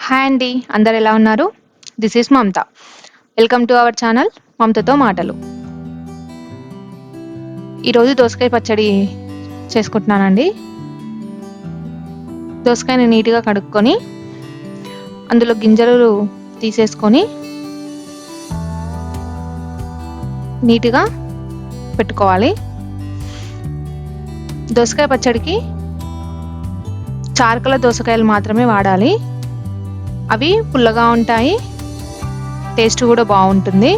Hi అండి. అందరు ఎలా ఉన్నారు? This is Mamata. Welcome to our channel మమతతో మాటలు. ఈరోజు దోసకాయ పచ్చడి చేసుకుంటున్నానండి. దోసకాయని నీట్గా కడుక్కొని అందులో గింజలు తీసేసుకొని నీట్గా పెట్టుకోవాలి. దోసకాయ పచ్చడికి చారకల దోసకాయలు మాత్రమే వాడాలి. అవి పుల్లగా ఉంటాయి, టేస్ట్ కూడా బాగుంటుంది.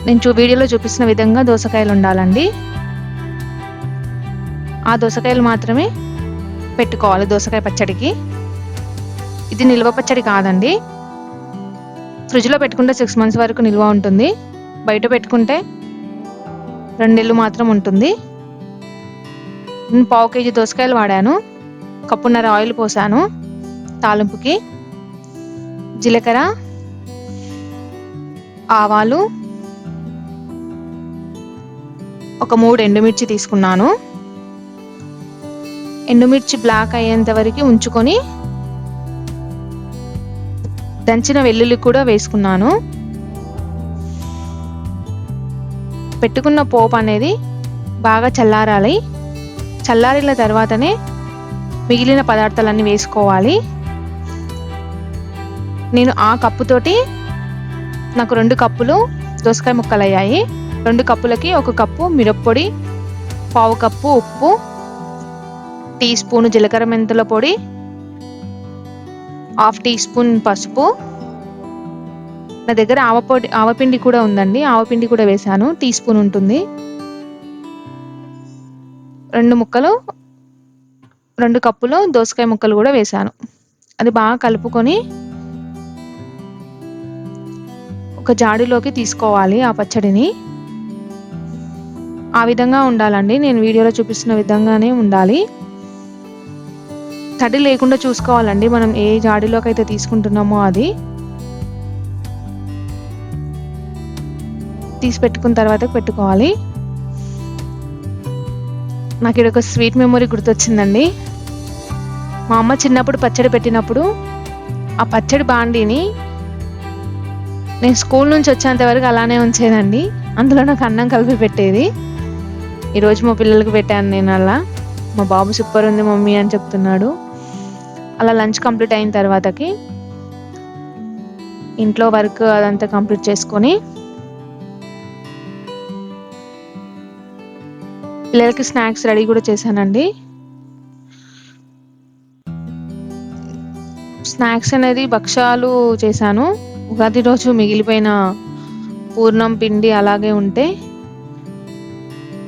నేను వీడియోలో చూపిస్తున్న విధంగా దోసకాయలు ఉండాలండి. ఆ దోసకాయలు మాత్రమే పెట్టుకోవాలి దోసకాయ పచ్చడికి. ఇది నిల్వ పచ్చడి కాదండి. ఫ్రిడ్జ్లో పెట్టుకుంటే 6 months వరకు నిల్వ ఉంటుంది. బయట పెట్టుకుంటే 2 నెలలు మాత్రం ఉంటుంది. నేను 1/2 kg దోసకాయలు వాడాను. కప్పున్నర ఆయిల్ పోసాను. తాలింపుకి జీలకర్ర, ఆవాలు, ఒక 3 ఎండుమిర్చి తీసుకున్నాను. ఎండుమిర్చి బ్లాక్ అయ్యేంత వరకు ఉంచుకొని దంచిన వెల్లుల్లి కూడా వేసుకున్నాను. పెట్టుకున్న పోపు అనేది బాగా చల్లారాలి. చల్లారిన తర్వాతనే మిగిలిన పదార్థాలన్నీ వేసుకోవాలి. నేను ఆ కప్పుతోటి నాకు 2 కప్పులు దోసకాయ ముక్కలు అయ్యాయి. 2 కప్పులకి 1 కప్పు మిరప్పొడి, 1/2 కప్పు ఉప్పు, టీ స్పూన్ జీలకర్ర మెంతుల పొడి, 1/2 టీ స్పూన్ పసుపు. నా దగ్గర ఆవపిండి కూడా ఉందండి. ఆవపిండి కూడా వేసాను, టీ స్పూన్ ఉంటుంది. 2 కప్పులు దోసకాయ ముక్కలు కూడా వేసాను. అది బాగా కలుపుకొని ఒక జాడీలోకి తీసుకోవాలి. ఆ పచ్చడిని ఆ విధంగా ఉండాలండి. నేను వీడియోలో చూపిస్తున్న విధంగానే ఉండాలి. తడి లేకుండా చూసుకోవాలండి. మనం ఏ జాడీలోకి అయితే తీసుకుంటున్నామో అది తీసి పెట్టుకున్న తర్వాత పెట్టుకోవాలి. నాకు ఇక్కడ ఒక స్వీట్ మెమొరీ గుర్తొచ్చిందండి. మా అమ్మ చిన్నప్పుడు పచ్చడి పెట్టినప్పుడు ఆ పచ్చడి బాండీని నేను స్కూల్ నుంచి వచ్చేంత వరకు అలానే ఉంచేదండి. అందులో నాకు అన్నం కలిపి పెట్టేది. ఈరోజు మా పిల్లలకి పెట్టాను నేను. అలా మా బాబు సూపర్ ఉంది మమ్మీ అని చెప్తున్నాడు. అలా లంచ్ కంప్లీట్ అయిన తర్వాతకి ఇంట్లో వర్క్ అదంతా కంప్లీట్ చేసుకొని పిల్లలకి స్నాక్స్ రెడీ కూడా చేశానండి. స్నాక్స్ అనేది భక్షాలు చేశాను. ఉగాది రోజు మిగిలిపోయిన పూర్ణం పిండి అలాగే ఉంటే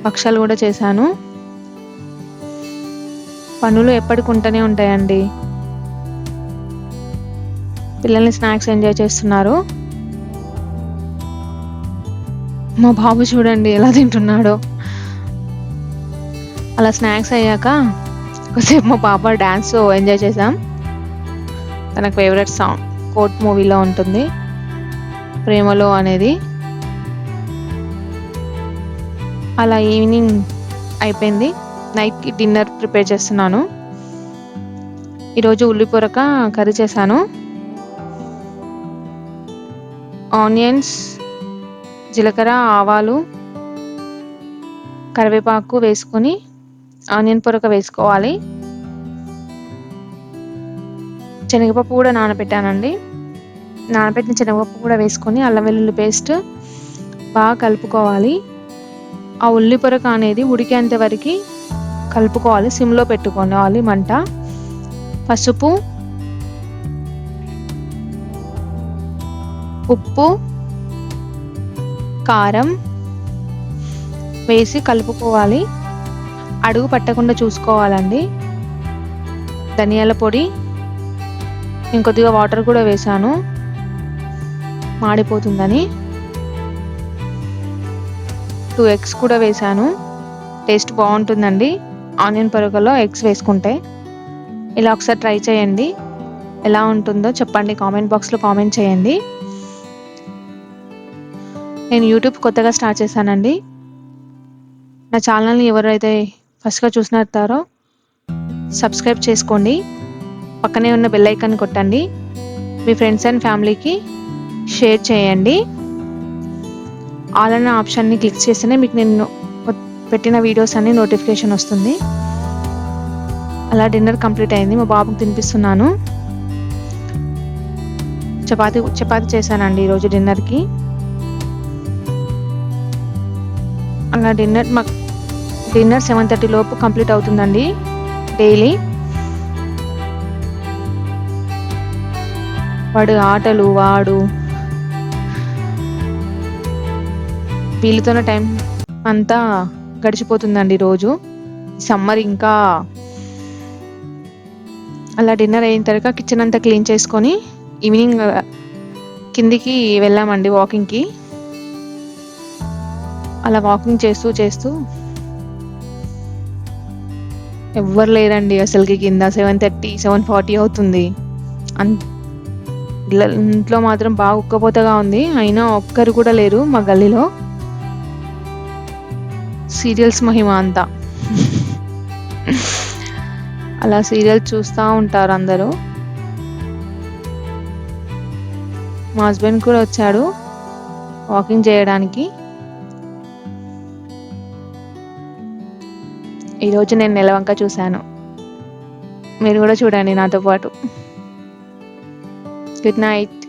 భక్షాలు కూడా చేశాను. పనులు ఎప్పటికుంటూనే ఉంటాయండి. పిల్లల్ని స్నాక్స్ ఎంజాయ్ చేస్తున్నారు. మా బాబు చూడండి ఎలా తింటున్నాడో. అలా స్నాక్స్ అయ్యాక కొద్దిసేపు మా పాప డ్యాన్స్ ఎంజాయ్ చేసాం. తనకు ఫేవరెట్ సాంగ్ కోర్ట్ మూవీలో ఉంటుంది, ప్రేమలో అనేది. అలా ఈవినింగ్ అయిపోయింది. నైట్కి డిన్నర్ ప్రిపేర్ చేస్తున్నాను. ఈరోజు ఉల్లిపొరక కర్రీ చేశాను. ఆనియన్స్, జీలకర్ర, ఆవాలు, కరివేపాకు వేసుకొని ఆనియన్ పొరక వేసుకోవాలి. శనగపప్పు కూడా నానబెట్టానండి. నానబెట్టిన శనగపప్పు కూడా వేసుకొని అల్లం వెల్లుల్లి పేస్ట్ బాగా కలుపుకోవాలి. ఆ ఉల్లి పొరక అనేది ఉడికేంత వరకు కలుపుకోవాలి. సిమ్లో పెట్టుకోవాలి మంట. పసుపు, ఉప్పు, కారం వేసి కలుపుకోవాలి. అడుగు పట్టకుండా చూసుకోవాలండి. ధనియాల పొడి, ఇంకొద్దిగా వాటర్ కూడా వేసాను మాడిపోతుందని. 2 eggs కూడా వేసాను. టేస్ట్ బాగుంటుందండి ఆనియన్ పొరకలో ఎగ్స్ వేసుకుంటే. ఇలా ఒకసారి ట్రై చేయండి. ఎలా ఉంటుందో చెప్పండి, కామెంట్ బాక్స్లో కామెంట్ చేయండి. నేను యూట్యూబ్ కొత్తగా స్టార్ట్ చేశానండి. నా ఛానల్ని ఎవరైతే ఫస్ట్గా చూసినారో సబ్స్క్రైబ్ చేసుకోండి. పక్కనే ఉన్న బెల్ ఐకాన్ కొట్టండి. మీ ఫ్రెండ్స్ అండ్ ఫ్యామిలీకి షేర్ చేయండి. ఆల్ అన్న ఆప్షన్ని క్లిక్ చేస్తేనే మీకు నేను పెట్టిన వీడియోస్ అన్ని నోటిఫికేషన్ వస్తుంది. అలా డిన్నర్ కంప్లీట్ అయింది. మా బాబుకి తినిపిస్తున్నాను. చపాతి చేశానండి ఈరోజు డిన్నర్కి. అలా డిన్నర్ 7:30 లోపు కంప్లీట్ అవుతుందండి డైలీ. ఆటలు వీళ్ళతోనే టైం అంతా గడిచిపోతుందండి రోజు. సమ్మర్ ఇంకా. అలా డిన్నర్ అయిన తర్వాత కిచెన్ అంతా క్లీన్ చేసుకొని ఈవినింగ్ కిందికి వెళ్ళామండి వాకింగ్కి. అలా వాకింగ్ చేస్తూ ఎవ్వరు లేరండి అసలుకి. కింద 7:30 7:40 అవుతుంది. ఇంట్లో మాత్రం బాగా ఉక్కపోతగా ఉంది. అయినా ఒక్కరు కూడా లేరు మా గల్లీలో. సీరియల్స్ మహిమ అంతా. అలా సీరియల్ చూస్తూ ఉంటారు అందరూ. మా హస్బెండ్ కూడా వచ్చాడు వాకింగ్ చేయడానికి. ఈరోజు నేను నెలవంక చూశాను. మీరు కూడా చూడండి నాతో పాటు. Good night.